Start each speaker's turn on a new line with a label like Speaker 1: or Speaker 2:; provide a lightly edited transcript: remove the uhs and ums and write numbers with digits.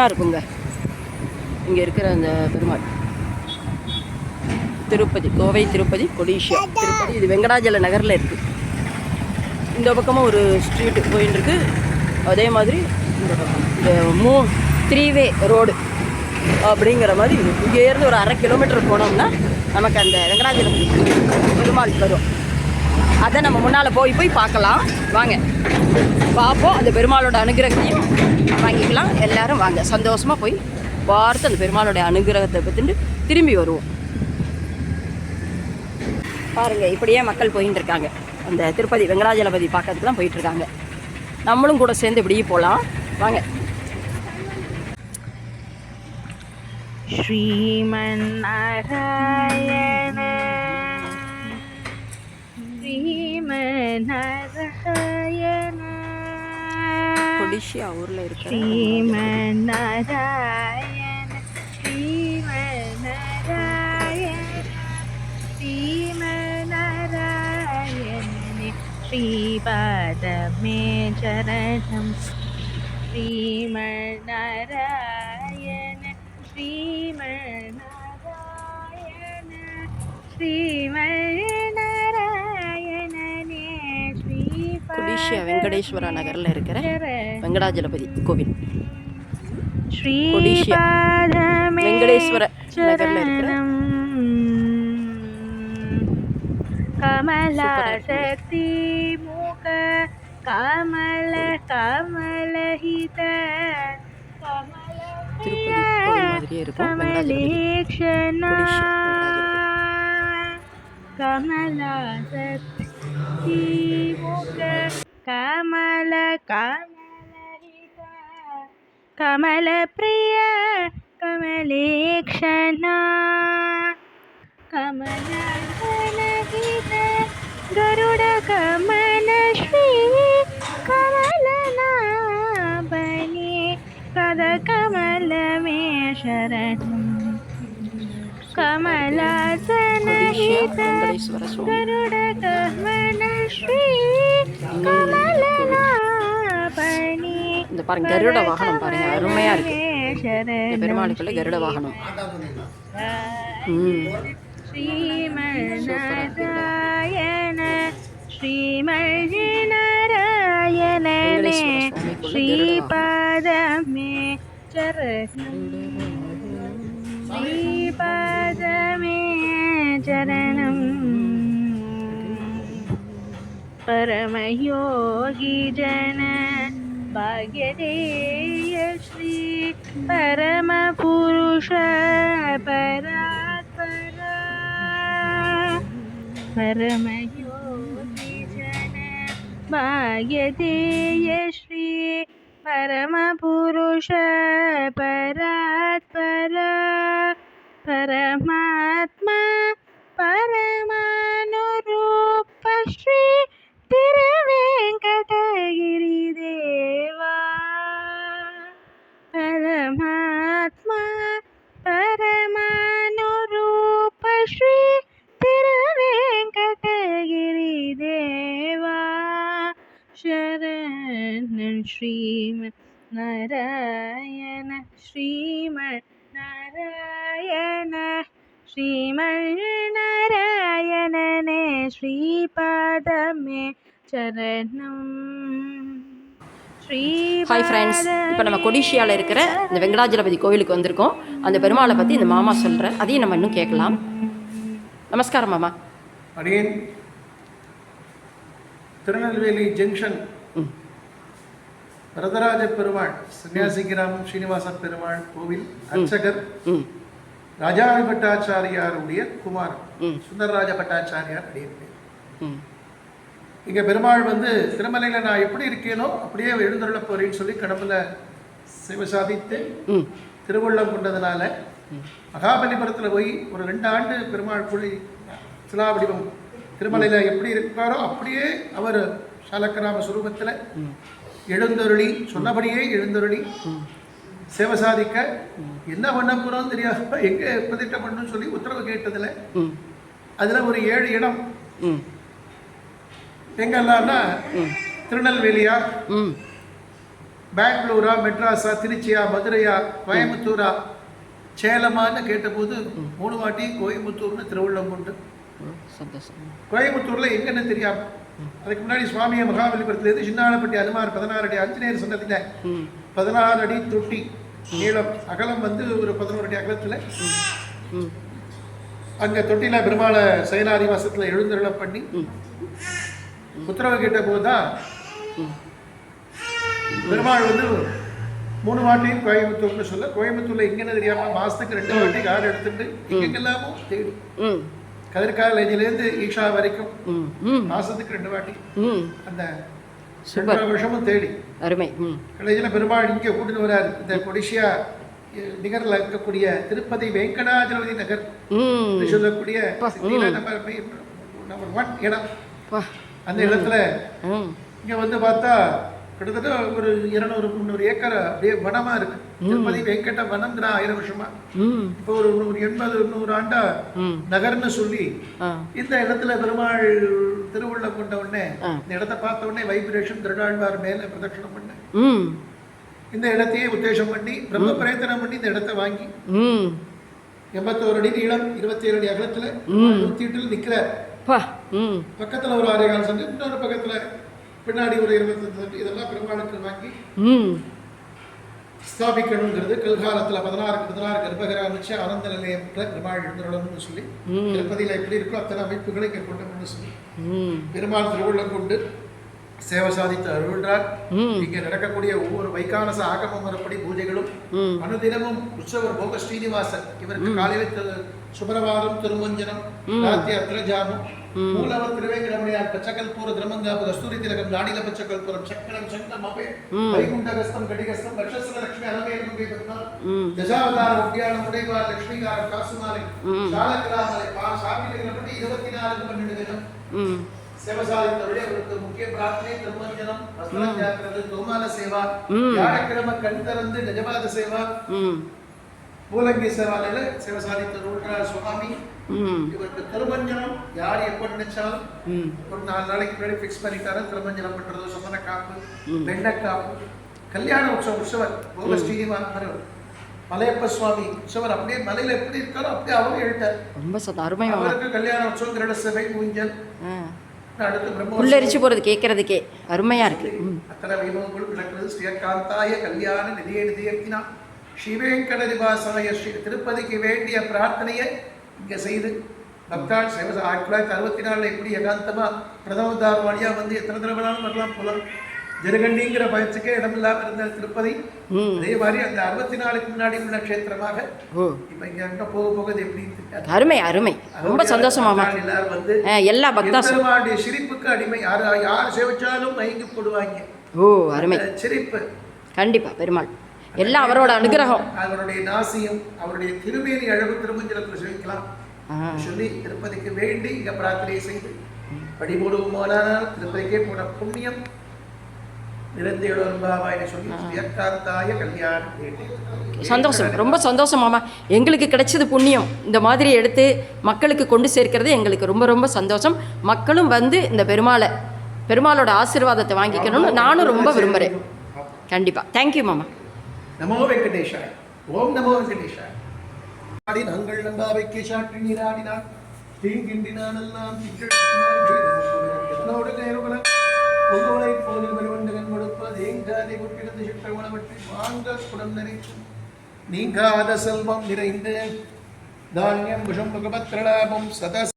Speaker 1: அருமையாக இருக்குங்க. இங்கே இருக்கிற அந்த பெருமாள் திருப்பதி, கோவை திருப்பதி கொடிஷியா திருப்பதி. இது வெங்கடாஜல நகரில் இருக்குது. இந்த பக்கமும் ஒரு ஸ்ட்ரீட்டு போயின்னு இருக்கு. அதே மாதிரி இந்த பக்கம் இந்த 3-வே ரோடு அப்படிங்கிற மாதிரி இங்கேருந்து ஒரு 1/2 கிலோமீட்டர் போனோம்னா நமக்கு அந்த வெங்கடாஜலபதி பெருமாள் வரும். அதை நம்ம முன்னால் போய் பார்க்கலாம். வாங்க பார்ப்போம். அந்த பெருமாளோட அனுகிரகத்தையும் வாங்கிக்கலாம். எல்லோரும் வாங்க, சந்தோஷமாக போய் பார்த்து அந்த பெருமாளோட அனுகிரகத்தை பற்றிட்டு திரும்பி வருவோம். பாருங்கள், இப்படியே மக்கள் போயின்னு இருக்காங்க. அந்த திருப்பதி வெங்கடாஜலபதி பார்க்கறதுக்குலாம் போயிட்டுருக்காங்க. நம்மளும் கூட சேர்ந்து இப்படியே போகலாம். வாங்க.
Speaker 2: ஸ்ரீமன்னாராயண ஸ்ரீமன்னாராயண
Speaker 1: கொடிஷியா ஊரில் இருக்கிற
Speaker 2: ஸ்ரீமன்னாராயண ஸ்ரீமன்னாராயண ஸ்ரீமன்னாராயணனே ஸ்ரீபாதமே சரணம். ஸ்ரீமன்னாராயண ஸ்ரீமன்னாராயண ஸ்ரீமன்னாராயணனே
Speaker 1: கொடிஷியா வெங்கடேஸ்வரா நகரில் இருக்கிற வெங்கடாஜலபதி கோவில்.
Speaker 2: ஸ்ரீபாதமே
Speaker 1: வெங்கடேஸ்வர நகரில் இருக்கிற
Speaker 2: கமலாசக்தி முக கமல கமலஹித
Speaker 1: திருப்பதி கோவில் மாதிரியே இருக்கும்.
Speaker 2: கமலேக்ஷனா கமலாசக்தி முக கமல கமலஹித கமல பிரிய கமலேக்ஷனா கமலஹித ಗರುಡ ಕಮಲ ಶ್ರೀ ಕಮಲನಾಭನೇ ಕದ ಕಮಲ ಮೇ ಶರಣಂ. ಕಮಲಾಸನಹಿತ ಗರುಡ ಕಮಲ ಶ್ರೀ ಕಮಲನಾಭನೇ.
Speaker 1: இந்த பாருங்க, கருட வாகனம் பாருங்க, அருமையா இருக்கு. பெருமாளுக்குள்ள கருட வாகனம்.
Speaker 2: ஸ்ரீமன்னாராயண ஸ்ரீமன்னாராயணனே ஸ்ரீபாதமே சரணம். ஸ்ரீபாதமே சரணம். பரமயோகி ஜன பாக்யதேய ஸ்ரீ பரம புருஷ பராத்பரா பரமயோகி ஜன பாக்யதேய ஸ்ரீ பரம புருஷ பராத்பரா பரமாத்மா பரமானுரூப ஸ்ரீ திருவேங்கடகிரி தேவா. பரமாத்மா பரமானுரூப ஸ்ரீ திருவேங்கடகிரி தேவா. சரணம் ஸ்ரீமன் நாராயண ஸ்ரீமன் நாராயண ஸ்ரீமன் நாராயணனே ஸ்ரீபாதமே சரணம்.
Speaker 1: ஹாய் ஃப்ரெண்ட்ஸ், இப்போ நம்ம கொடிஷியாவில் இருக்கிற இந்த வெங்கடாஜலபதி கோவிலுக்கு வந்திருக்கோம். அந்த பெருமாளை பற்றி இந்த மாமா சொல்கிறேன், அதையும் நம்ம இன்னும் கேட்கலாம். நமஸ்காரம் மாமா.
Speaker 3: அடியேன் திருநெல்வேலி ஜங்ஷன் வரதராஜ பெருமாள் சன்னியாசி கிராமம் ஸ்ரீனிவாச பெருமாள் கோவில் அர்ச்சகர் ராஜாவி பட்டாச்சாரியாருடைய குமார் சுந்தரராஜ பட்டாச்சாரியார் அடியேன். இங்கே பெருமாள் வந்து திருமலையில் நான் எப்படி இருக்கேனோ அப்படியே எழுந்தருள போறேன்னு சொல்லி கடவுளை சேவை சாதித்து திருவுள்ளம் கொண்டதுனால மகாபலிபுரத்தில் போய் ஒரு 2 ஆண்டு பெருமாள் குழி சிலாவடிவம் திருமலையில் எப்படி இருக்காரோ அப்படியே அவர் சாலக்கிராம சுரூபத்தில் எழுந்தருளி சொன்னபடியே எழுந்தருளி சேவை சாதிக்க என்ன பண்ண போகிறோம் தெரியாம எங்கே பிரதிட்ட பண்ணணும்னு சொல்லி உத்தரவு கேட்டதில் அதில் ஒரு 7 இடம் எங்கெல்லாம்னா திருநெல்வேலியா பெங்களூரா, மெட்ராஸா, திருச்சியா, மதுரையா, கோயம்புத்தூரா, சேலமான்னு கேட்டபோது 3 வாட்டி கோயம்புத்தூர்னு திருவள்ளம் கொண்டு.
Speaker 1: சந்தோஷம்.
Speaker 3: கோயம்புத்தூரில் எங்கன்னு தெரியாம அதுக்கு முன்னாடி சுவாமியை மகாபலிபுரத்துலேருந்து சின்னாளப்பட்டி அனுமார் 16 அடி ஆஞ்சநேயர் சொன்னதில்ல, 16 அடி தொட்டி நீளம், அகலம் வந்து ஒரு 11 அடி அகலத்தில் அங்கே தொட்டியில் பெருமாளை சயனாதி மாசத்தில் எழுந்தருளம் பண்ணி உத்தரவு கேட்ட போது தான் பெருமாள் வந்து 3 வாட்டியும் கோயம்புத்தூர்னு சொல்ல, கோயம்புத்தூர்ல எங்கன்னு தெரியாம மாசத்துக்கு 2 வாட்டி கார் எடுத்துட்டு எங்கெல்லாமோ தேடி கதிர்காலேஜிலேருந்து ஈஷா வரைக்கும் மாசத்துக்கு 2 வாட்டி அந்த 2 வருஷமும் தேடி
Speaker 1: அருமை.
Speaker 3: கலேஜில் பெருமாள் இங்கே கூட்டிட்டு வராரு. இந்த கொடிஷியா நிகரில் இருக்கக்கூடிய திருப்பதி வெங்கடாஜலபதி நகர் சொல்லக்கூடிய நம்பர் 1 இடம். அந்த இடத்துல இங்க வந்து பார்த்தா கிட்டத்தட்ட ஒரு 200-300 ஏக்கர் அப்படியே வனமா இருக்கு. திருப்பதி வெங்கட வனம்ங்கிற 1000 வருஷமா, இப்போ ஒரு 80-100 ஆண்டா நகர்னு சொல்லி இந்த இடத்துல பெருமாள் திருவுள்ள கொண்ட உடனே இந்த இடத்த பார்த்த உடனே வைப்ரேஷன் திருடாழ்வார் மேல பிரதட்சணம் பண்ண இந்த இடத்தையே உத்தேசம் பண்ணி பிரம்ம பிரயத்தனம் பண்ணி இந்த இடத்தை வாங்கி 81 அடி நீளம் 27 அடி அகலத்துல 108 நிக்கிறார். பக்கத்துல ஒரு 6.25 சென்ட், இன்னொரு பக்கத்துல பின்னாடி ஒரு 25 சென்ட், இதெல்லாம் பெருமாளுக்கு வாங்கி ஸ்தாபிக்கணுங்கிறது. கல்காலத்துல 16 கர்ப்பகிரகம் அமைச்சு ஆனந்த நிலையம் பெருமாள் எழுந்துள்ளணும்னு சொல்லி திருப்பதியில எப்படி இருக்கோ அத்தனை அமைப்புகளை இங்க கொண்டு சொல்லி பெருமாள் திருவுள்ளம் கொண்டு சேவை சாதித்து அருள்றார். இங்க நடக்கக்கூடிய ஒவ்வொரு வைகானச ஆகம முறைப்படி பூஜைகளும் அனுதினமும் உற்சவர் போக ஸ்ரீனிவாசன் இவருக்கு காலையில் சுபரவாதம், திருமஞ்சனம், ராத்திரி அத்திரஜாமம், மூலவர் திருவேங்கடமணியார் பச்சகல்பூர திரமங்காபு கஸ்தூரி திலகம் நாடில பச்சகல்புரம் சக்கரம் சங்கம் அபே வைகுண்டகஸ்தம் கடிகஸ்தம் லட்சஸ்வர லட்சுமி அலமேலும் தசாவதார உத்தியானம் உடைவார் லட்சுமிகாரம் காசுமாலை சாலக்கிராமலை சாமிகளை 24 தினம் சேவசாதித்தவருடைய அவருக்கு முக்கிய பிரார்த்தனை திருமஞ்சனம், வஸ்திரஜாக்கிரது, தோமால சேவா, வியாழக்கிழமை கண் திறந்து நிஜபாத சேவா, பூலங்கி சேவாலையில சேவசாதித்த ரூட்ரார் சுவாமி. இவருக்கு திருமஞ்சனம் யார் எப்ப நினைச்சாலும் ஒரு 4 நாளைக்கு முன்னாடி பிக்ஸ் பண்ணிட்டாரு. திருமஞ்சனம் பண்றது, சமன காப்பு, வெண்டக்காப்பு, கல்யாண உற்சவர் போக ஸ்ரீனிவாசன் மலையப்ப சுவாமி உற்சவர் அப்படியே மலையில எப்படி இருக்காரோ அப்படியே அவரும் எழுட்டார்.
Speaker 1: ரொம்ப அருமையா
Speaker 3: அவருக்கு கல்யாண உற்சவம், கிரட சபை, ஊஞ்சல்,
Speaker 1: புல்லரிச்சு போறது கேட்கறதுக்கே அருமையா இருக்கு.
Speaker 3: அத்தனை வைபவங்களும் நடக்கிறது. ஸ்ரீகாந்தாய கல்யாண நிதியை நிதியத்தினா ஸ்ரீவேங்கட நிவாசாய ஸ்ரீ திருப்பதிக்கு வேண்டிய பிரார்த்தனையை இங்க செய்து பக்தாள் 1964 எப்படி ஏகாந்தமா பிரதம தார்வாணியா வந்து எத்தனை தடவைனாலும் வரலாம் போலாம். ஜெருகண்டிங்கிற பயத்துக்கே இடமில்லாம இருந்த திருப்பதி அதே மாதிரி அந்த 64க்கு முன்னாடி உள்ள க்ஷேத்திரமாக இப்ப இங்க போக போகுது எப்படி.
Speaker 1: அருமை அருமை, ரொம்ப சந்தோஷமா.
Speaker 3: எல்லாரும் வந்து
Speaker 1: எல்லா
Speaker 3: பக்தர்களுடைய சிரிப்புக்கு அடிமை. யார் சேவிச்சாலும் மயங்கி போடுவாங்க.
Speaker 1: அருமை
Speaker 3: சிரிப்பு
Speaker 1: கண்டிப்பா. பெருமாள் எல்லாம் அவரோட அனுகிரகம்.
Speaker 3: அவருடைய நாசியம், அவருடைய திருமேனி அழகு திருமஞ்சலத்தில் சேவிக்கலாம் சொல்லி திருப்பதிக்கு வேண்டி இங்க பிரார்த்தனை செய்து படிபோடுவோமானால் திருப்பதிக்கே போன புண்ணியம்
Speaker 1: சந்தோஷம், ரொம்ப சந்தோஷமாமா. எங்களுக்கு கிடைச்சது புண்ணியம். இந்த மாதிரி எடுத்து மக்களுக்கு கொண்டு சேர்க்கிறது எங்களுக்கு ரொம்ப ரொம்ப சந்தோஷம். மக்களும் வந்து இந்த பெருமாளோட ஆசீர்வாதத்தை வாங்கிக்கணும்னு நானும் ரொம்ப விரும்புகிறேன். கண்டிப்பாக. தேங்க்யூ மாமா.
Speaker 3: நமோ வெங்கடேஷாய. ஓம் நமோ வெங்கடேஷாய. நாங்கள் நம்பாவைக்கு சாற்றி நீராடினார் தீங்கின்றினானெல்லாம் பொங்கலை போதில் பெருவண்டகன் கொடுப்பது எங்காதை குட்டிடந்து சிற்றவனவற்றை வாங்கல் குடம் நிறைக்கும் நீங்காத செல்வம் நிறைந்து தானியம் விஷம் முகபத்ரலாபம் சத